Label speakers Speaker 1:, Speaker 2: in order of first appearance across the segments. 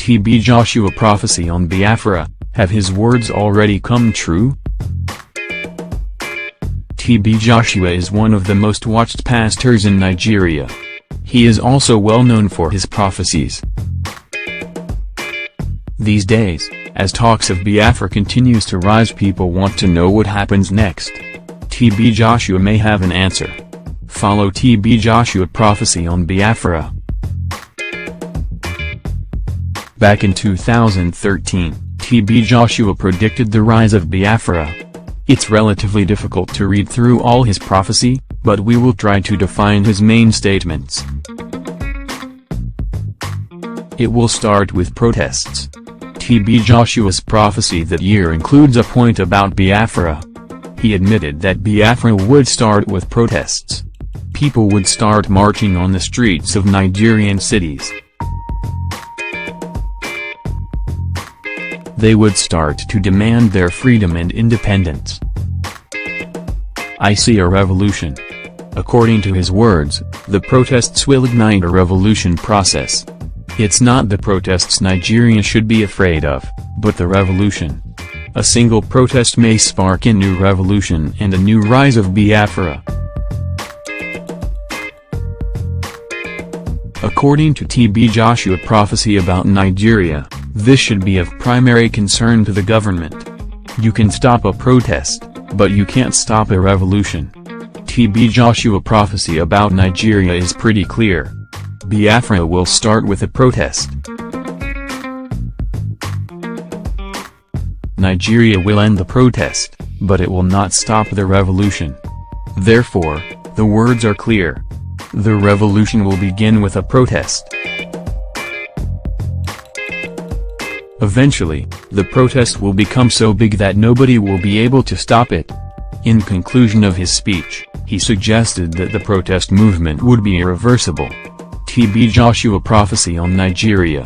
Speaker 1: TB Joshua prophecy on Biafra, have his words already come true? TB Joshua is one of the most watched pastors in Nigeria. He is also well known for his prophecies. These days, as talks of Biafra continues to rise, people want to know what happens next. TB Joshua may have an answer. Follow TB Joshua prophecy on Biafra. Back in 2013, TB Joshua predicted the rise of Biafra. It's relatively difficult to read through all his prophecy, but we will try to define his main statements. It will start with protests. TB Joshua's prophecy that year includes a point about Biafra. He admitted that Biafra would start with protests. People would start marching on the streets of Nigerian cities. They would start to demand their freedom and independence. I see a revolution. According to his words, the protests will ignite a revolution process. It's not the protests Nigeria should be afraid of, but the revolution. A single protest may spark a new revolution and a new rise of Biafra. According to TB Joshua prophecy about Nigeria, this should be of primary concern to the government. You can stop a protest, but you can't stop a revolution. TB Joshua prophecy about Nigeria is pretty clear. Biafra will start with a protest. Nigeria will end the protest, but it will not stop the revolution. Therefore, the words are clear. The revolution will begin with a protest. Eventually, the protest will become so big that nobody will be able to stop it. In conclusion of his speech, he suggested that the protest movement would be irreversible. TB Joshua prophecy on Nigeria.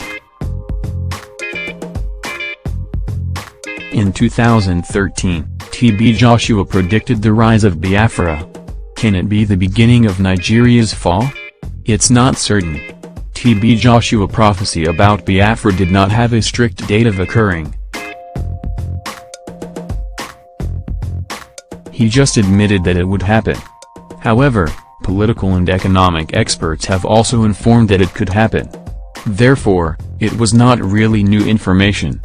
Speaker 1: In 2013, TB Joshua predicted the rise of Biafra. Can it be the beginning of Nigeria's fall? It's not certain. TB Joshua prophecy about Biafra did not have a strict date of occurring. He just admitted that it would happen. However, political and economic experts have also informed that it could happen. Therefore, it was not really new information.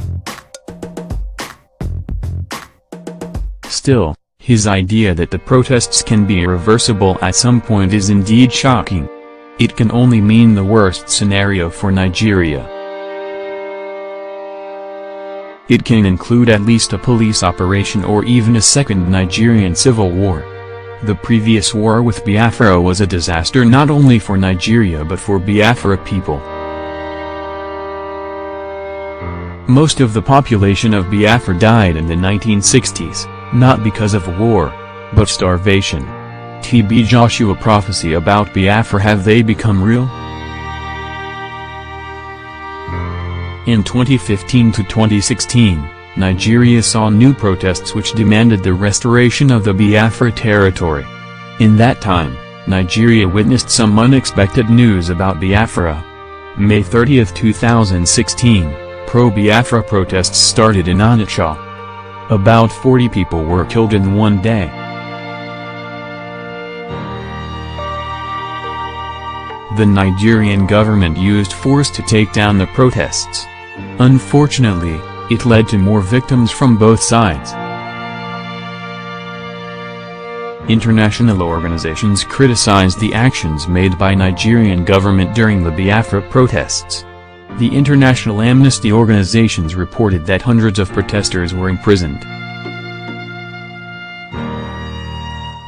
Speaker 1: Still, his idea that the protests can be irreversible at some point is indeed shocking. It can only mean the worst scenario for Nigeria. It can include at least a police operation or even a second Nigerian civil war. The previous war with Biafra was a disaster not only for Nigeria but for Biafra people. Most of the population of Biafra died in the 1960s, not because of war, but starvation. TB Joshua prophecy about Biafra, have they become real? In 2015 to 2016, Nigeria saw new protests which demanded the restoration of the Biafra territory. In that time, Nigeria witnessed some unexpected news about Biafra. May 30, 2016, pro-Biafra protests started in Onitsha. About 40 people were killed in one day. The Nigerian government used force to take down the protests. Unfortunately, it led to more victims from both sides. International organizations criticized the actions made by Nigerian government during the Biafra protests. The international amnesty organizations reported that hundreds of protesters were imprisoned.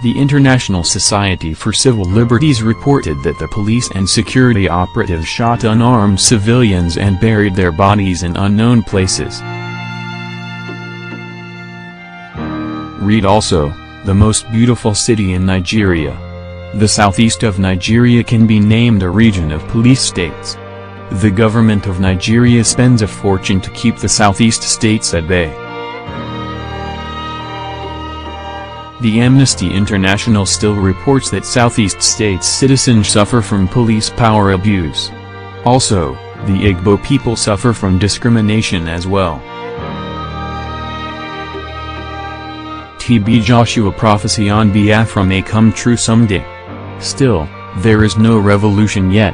Speaker 1: The International Society for Civil Liberties reported that the police and security operatives shot unarmed civilians and buried their bodies in unknown places. Read also, the most beautiful city in Nigeria. The southeast of Nigeria can be named a region of police states. The government of Nigeria spends a fortune to keep the southeast states at bay. The Amnesty International still reports that Southeast states' citizens suffer from police power abuse. Also, The Igbo people suffer from discrimination as well. TB Joshua prophecy on Biafra may come true someday. Still, there is no revolution yet.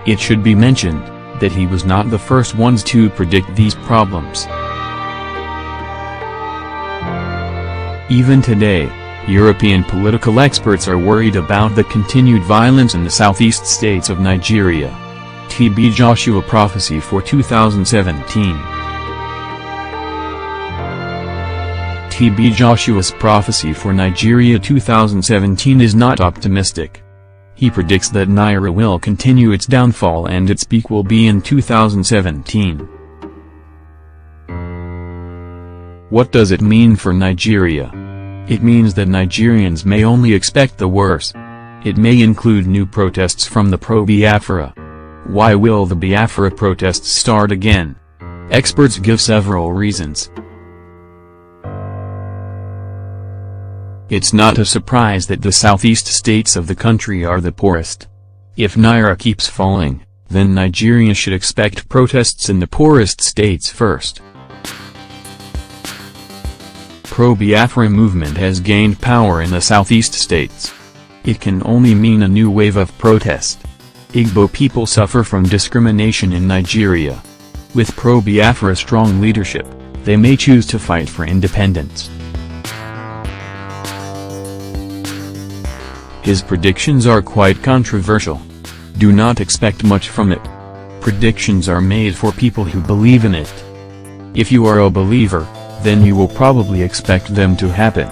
Speaker 1: It should be mentioned that he was not the first ones to predict these problems. Even today, European political experts are worried about the continued violence in the southeast states of Nigeria. TB Joshua prophecy for 2017. TB Joshua's prophecy for Nigeria 2017 is not optimistic. He predicts that Naira will continue its downfall and its peak will be in 2017. What does it mean for Nigeria? It means that Nigerians may only expect the worst. It may include new protests from the pro-Biafra. Why will the Biafra protests start again? Experts give several reasons. It's not a surprise that the southeast states of the country are the poorest. If Naira keeps falling, then Nigeria should expect protests in the poorest states first. Pro-Biafra movement has gained power in the southeast states. It can only mean a new wave of protest. Igbo people suffer from discrimination in Nigeria. With pro-Biafra strong leadership, they may choose to fight for independence. His predictions are quite controversial. Do not expect much from it. Predictions are made for people who believe in it. If you are a believer, then you will probably expect them to happen.